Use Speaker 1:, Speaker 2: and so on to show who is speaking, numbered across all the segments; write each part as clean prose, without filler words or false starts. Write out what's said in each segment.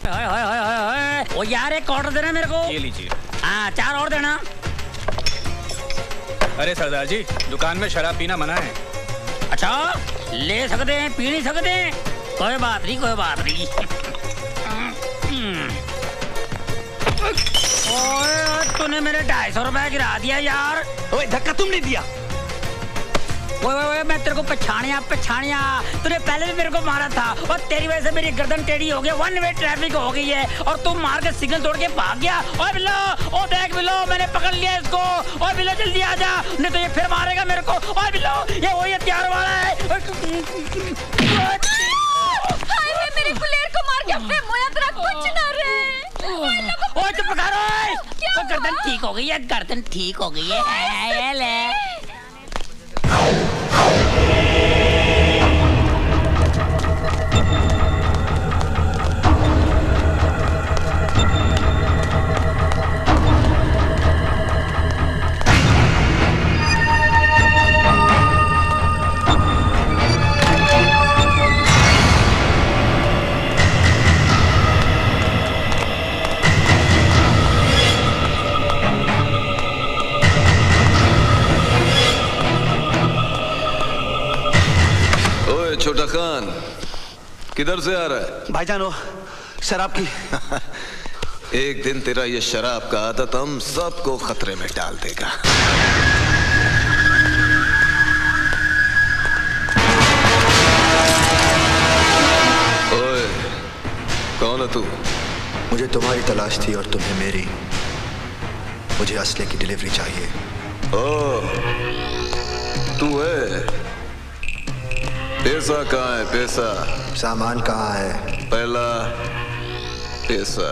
Speaker 1: ओ यार एक ऑर्डर देना मेरे को।
Speaker 2: ये लीजिए।
Speaker 1: हाँ 4 और देना।
Speaker 2: अरे सरदार जी, दुकान में शराब पीना मना है।
Speaker 1: अच्छा ले सकते हैं, पी नहीं सकते हैं? कोई बात नहीं, कोई बात नहीं। ओए तूने मेरे 250 रुपए गिरा दिया यार।
Speaker 3: ओए धक्का तुमने दिया।
Speaker 1: ओए मैं तेरे को पछानिया तूने पहले भी मेरे को मारा था और तेरी वजह से मेरी गर्दन टेढ़ी हो गई, 1 वे ट्रैफिक हो गई है और तू मार के सिग्नल तोड़ के भाग गया। ओए बिल्लो, ओ देख बिल्लो, मैंने पकड़ लिया इसको। ओए बिल्लो जल्दी आ जा, नहीं तो ये फिर मारेगा मेरे को। ओए बिल्लो, ये वही हथियार वाला है।
Speaker 4: हाय मेरे गुलेर को मार के अपने मोया तेरा कुछ ना रहे।
Speaker 1: ओए चुप कर। ओए गर्दन ठीक हो गई है, गर्दन ठीक हो गई है। ले
Speaker 5: छोटा खान किधर से आ रहा है?
Speaker 3: भाईजान वो शराब की।
Speaker 5: एक दिन तेरा ये शराब का आदत हम सबको खतरे में डाल देगा। ओए कौन है तू?
Speaker 6: मुझे तुम्हारी तलाश थी और तुम्हें मेरी। मुझे असले की डिलीवरी चाहिए।
Speaker 5: ओह तू है? पैसा कहाँ है? पैसा
Speaker 6: सामान कहाँ है?
Speaker 5: पहला पैसा।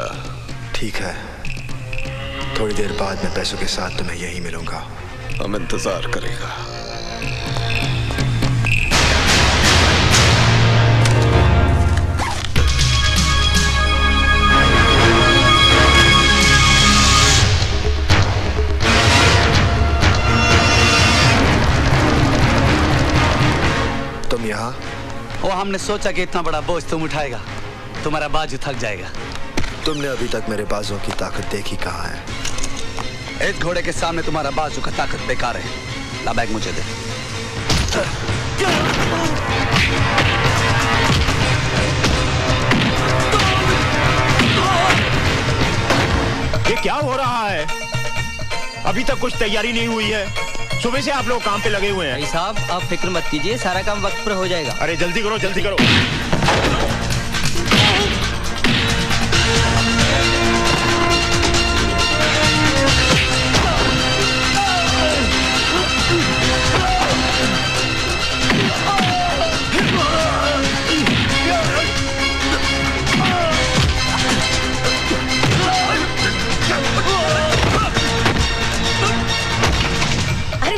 Speaker 6: ठीक है, थोड़ी देर बाद मैं पैसों के साथ तुम्हें यहीं मिलूंगा।
Speaker 5: हम इंतजार करेगा।
Speaker 6: तुम यहाँ?
Speaker 3: वो हमने सोचा कि इतना बड़ा बोझ तुम उठाएगा, तुम्हारा बाजू थक जाएगा।
Speaker 6: तुमने अभी तक मेरे बाजू की ताकत देखी कहाँ है?
Speaker 3: एक घोड़े के सामने तुम्हारा बाजू का ताकत बेकार है। ला बैग मुझे दे।
Speaker 7: ये क्या हो रहा है? अभी तक कुछ तैयारी नहीं हुई है। सुबह से आप लोग काम पे लगे हुए हैं।
Speaker 8: भाई साहब आप फिक्र मत कीजिए, सारा काम वक्त पर हो जाएगा।
Speaker 7: अरे जल्दी करो, जल्दी करो।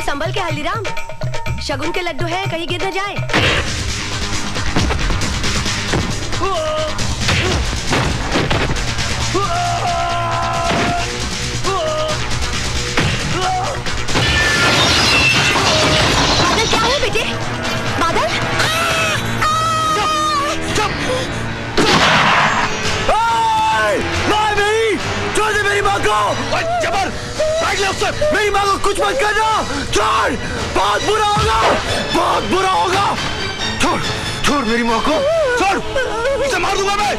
Speaker 4: संभल के हल्दीराम, शगुन के लड्डू है, कहीं गिर न जाए। बादल क्या हुआ बेटे? बादल
Speaker 3: मेरी माँ को जबर मेरी माँ को कुछ मत करना। छोड़, बहुत बुरा होगा, बहुत बुरा होगा। छोड़ छोड़ मेरी माँ को, छोड़, इसे मार दूंगा मैं।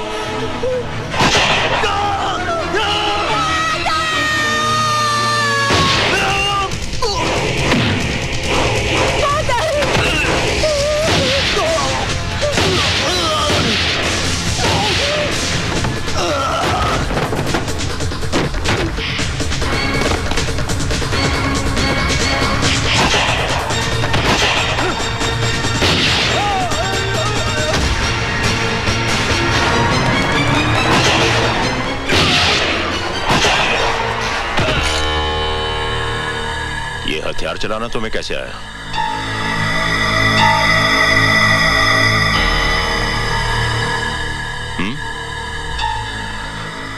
Speaker 7: हथियार चलाना तुम्हें कैसे आया?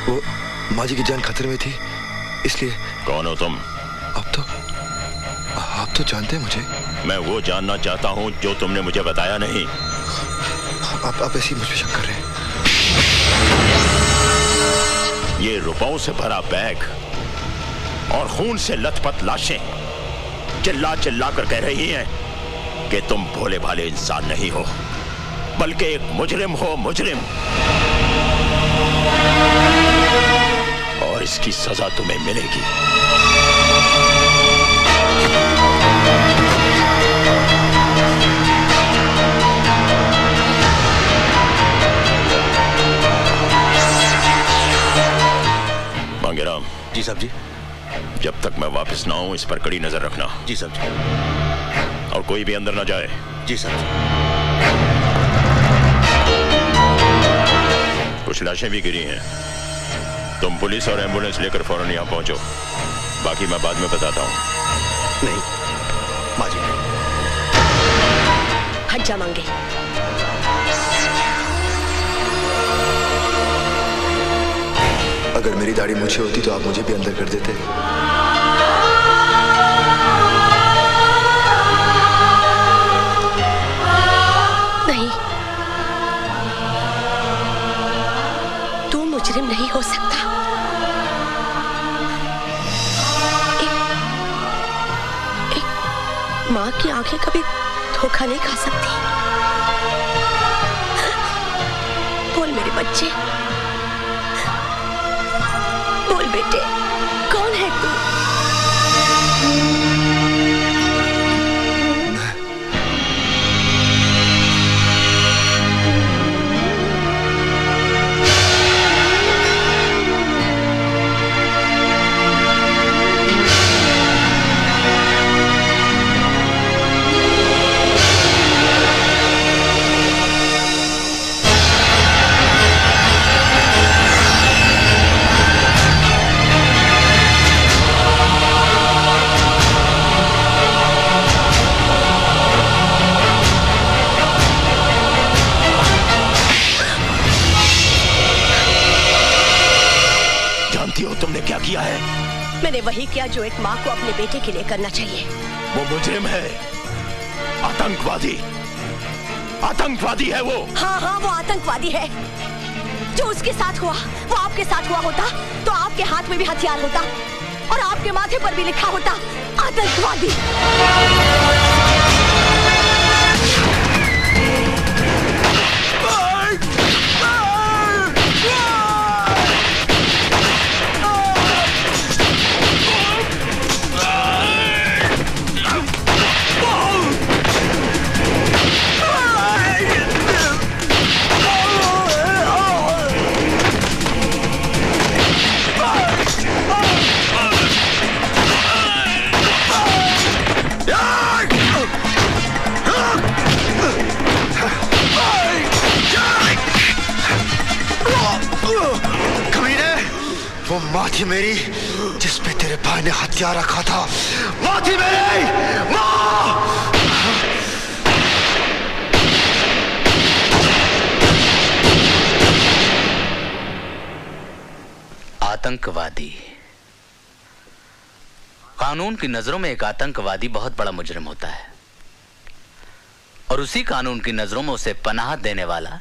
Speaker 6: वो माँ जी की जान खतरे में थी, इसलिए।
Speaker 7: कौन हो तुम?
Speaker 6: आप तो जानते हैं मुझे।
Speaker 7: मैं वो जानना चाहता हूँ जो तुमने मुझे बताया नहीं।
Speaker 6: आप ऐसी मुझ पे शक कर रहे हैं।
Speaker 7: रुपयों से भरा बैग और खून से लथपथ लाशें चिल्ला चिल्ला कर कह रही हैं कि तुम भोले भाले इंसान नहीं हो, बल्कि एक मुजरिम हो, मुजरिम। और इसकी सजा तुम्हें मिलेगी। मांगेराम।
Speaker 5: जी साहब जी।
Speaker 7: जब तक मैं वापस ना आऊं इस पर कड़ी नजर रखना।
Speaker 5: जी साहब जी।
Speaker 7: और कोई भी अंदर ना जाए।
Speaker 5: जी साहब जी।
Speaker 7: कुछ लाशें भी गिरी हैं। तुम पुलिस और एम्बुलेंस लेकर फौरन यहां पहुंचो, बाकी मैं बाद में बताता हूं।
Speaker 5: नहीं माजी नहीं।
Speaker 4: हट जा मांगे।
Speaker 6: अगर मेरी दाढ़ी मूछे होती तो आप मुझे भी अंदर कर देते।
Speaker 4: नहीं, तू मुजरिम नहीं हो सकता। एक माँ की आंखें कभी धोखा नहीं खा सकती। बोल मेरे बच्चे, बोल बेटे, कौन है तू?
Speaker 7: तुमने क्या किया है?
Speaker 4: मैंने वही किया जो एक माँ को अपने बेटे के लिए करना चाहिए।
Speaker 7: वो मुजरिम है, आतंकवादी, आतंकवादी है वो।
Speaker 4: हाँ हाँ, वो आतंकवादी है। जो उसके साथ हुआ वो आपके साथ हुआ होता तो आपके हाथ में भी हथियार होता और आपके माथे पर भी लिखा होता आतंकवादी।
Speaker 3: वो माँ थी मेरी जिस पे तेरे भाई ने हथियार रखा था। माँ थी मेरी, माँ।
Speaker 1: आतंकवादी। कानून की नजरों में एक आतंकवादी बहुत बड़ा मुजरिम होता है और उसी कानून की नजरों में उसे पनाह देने वाला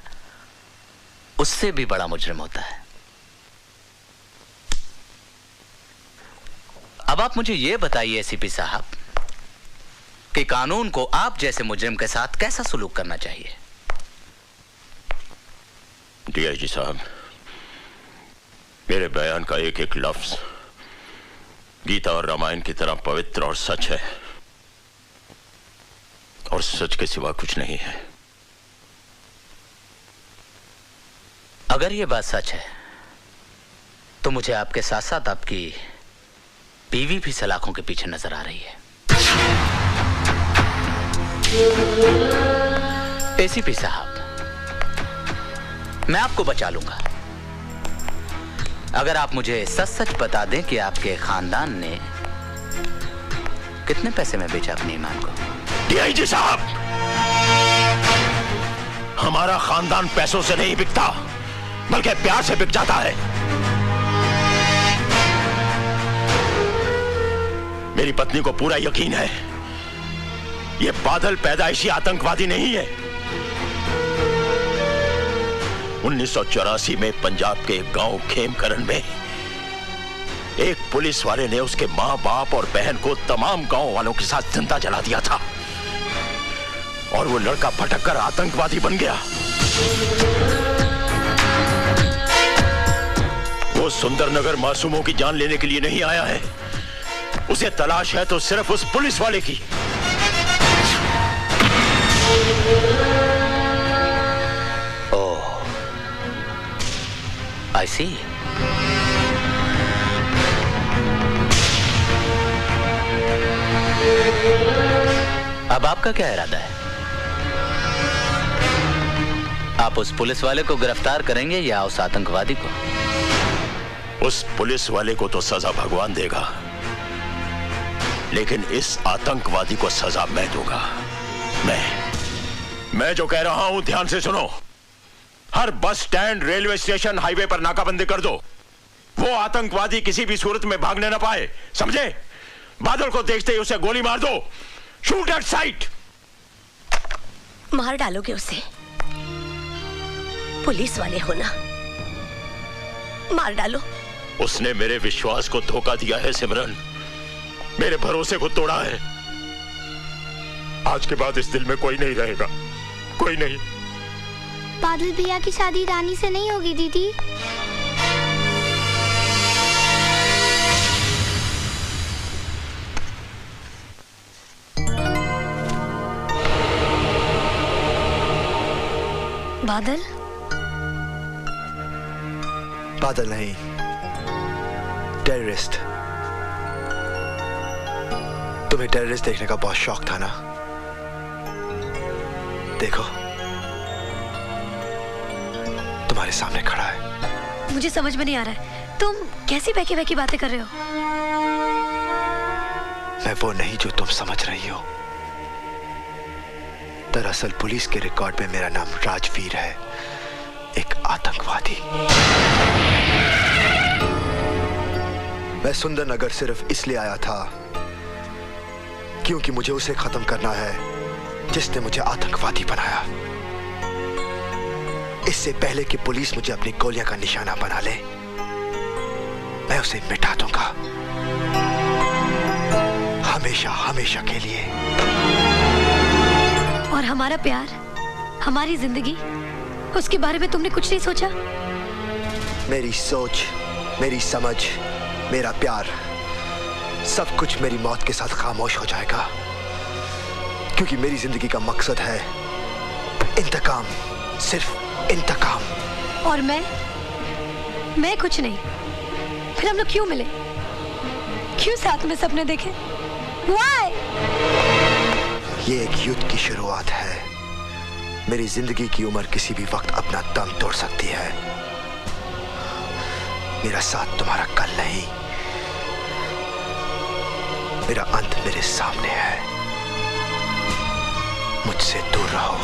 Speaker 1: उससे भी बड़ा मुजरिम होता है। अब आप मुझे यह बताइए एसीपी साहब कि कानून को आप जैसे मुजरिम के साथ कैसा सलूक करना चाहिए?
Speaker 7: डीआईजी साहब, मेरे बयान का एक एक लफ्ज गीता और रामायण की तरह पवित्र और सच है और सच के सिवा कुछ नहीं है।
Speaker 1: अगर यह बात सच है तो मुझे आपके साथ साथ आपकी बीवी भी सलाखों के पीछे नजर आ रही है। एसीपी साहब, मैं आपको बचा लूंगा अगर आप मुझे सच सच बता दें कि आपके खानदान ने कितने पैसे में बेचा अपने ईमान को।
Speaker 7: डीआईजी साहब, हमारा खानदान पैसों से नहीं बिकता बल्कि प्यार से बिक जाता है। मेरी पत्नी को पूरा यकीन है ये बादल पैदाइशी आतंकवादी नहीं है। 1984 में पंजाब के गांव खेमकरण में एक पुलिस वाले ने उसके माँ बाप और बहन को तमाम गांव वालों के साथ जिंदा जला दिया था और वो लड़का भटक कर आतंकवादी बन गया। वो सुंदरनगर मासूमों की जान लेने के लिए नहीं आया है। उसे तलाश है तो सिर्फ उस पुलिस वाले की।
Speaker 9: ओह, आई सी। अब आपका क्या इरादा है? आप उस पुलिस वाले को गिरफ्तार करेंगे या उस आतंकवादी को?
Speaker 7: उस पुलिस वाले को तो सजा भगवान देगा, लेकिन इस आतंकवादी को सजा मैं दूंगा। मैं जो कह रहा हूं ध्यान से सुनो। हर bus stand, railway station, highway पर नाकाबंदी कर दो। वो आतंकवादी किसी भी सूरत में भागने ना पाए, समझे? बादल को देखते ही उसे गोली मार दो। Shoot at site.
Speaker 4: मार डालोगे उसे? पुलिस वाले हो ना, मार डालो।
Speaker 7: उसने मेरे विश्वास को धोखा दिया है सिमरन, मेरे भरोसे को तोड़ा है। आज के बाद इस दिल में कोई नहीं रहेगा, कोई नहीं।
Speaker 10: बादल भैया की शादी रानी से नहीं होगी दीदी।
Speaker 4: बादल?
Speaker 6: बादल नहीं, टेररिस्ट। तुम्हें टेररिस्ट देखने का बहुत शौक था ना? देखो, तुम्हारे सामने खड़ा है।
Speaker 4: मुझे समझ में नहीं आ रहा है, तुम कैसी बहकी बहकी बातें कर रहे हो?
Speaker 6: मैं वो नहीं जो तुम समझ रही हो। दरअसल पुलिस के रिकॉर्ड में मेरा नाम राजवीर है, एक आतंकवादी। मैं सुंदरनगर सिर्फ इसलिए आया था क्योंकि मुझे उसे खत्म करना है जिसने मुझे आतंकवादी बनाया। इससे पहले कि पुलिस मुझे अपनी गोलियां का निशाना बना ले, मैं उसे मिटा दूंगा, हमेशा हमेशा के लिए।
Speaker 4: और हमारा प्यार, हमारी जिंदगी, उसके बारे में तुमने कुछ नहीं सोचा?
Speaker 6: मेरी सोच, मेरी समझ, मेरा प्यार, सब कुछ मेरी मौत के साथ खामोश हो जाएगा, क्योंकि मेरी जिंदगी का मकसद है इंतकाम, सिर्फ इंतकाम।
Speaker 4: और मैं कुछ नहीं। फिर हम लोग क्यों मिले? क्यों साथ में सपने देखे? Why?
Speaker 6: ये एक युद्ध की शुरुआत है। मेरी जिंदगी की उम्र किसी भी वक्त अपना दम तोड़ सकती है। मेरा साथ तुम्हारा कल नहीं, मेरा अंत मेरे सामने है। मुझसे दूर रहो।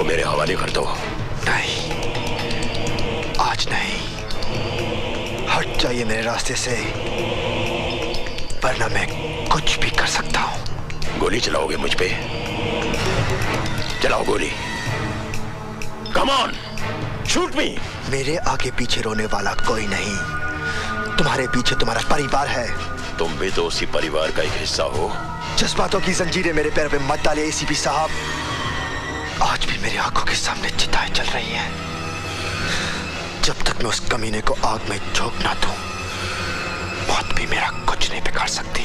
Speaker 7: मेरे हवाले कर दो।
Speaker 6: नहीं, आज नहीं। हट जाइए मेरे रास्ते से, वरना मैं कुछ भी कर सकता हूं।
Speaker 7: गोली चलाओगे मुझ पे? चलाओ गोली। कम ऑन, शूट मी।
Speaker 6: मेरे आगे पीछे रोने वाला कोई नहीं। तुम्हारे पीछे तुम्हारा परिवार है।
Speaker 7: तुम भी तो उसी परिवार का एक हिस्सा हो।
Speaker 6: जज्बातों की जंजीरें मेरे पैर पे मत डालिए एसीपी साहब। आज भी मेरी आंखों के सामने चिताएं जल रही हैं। जब तक मैं उस कमीने को आग में झोंक ना दूं, मौत भी मेरा कुछ नहीं बिगाड़ सकती।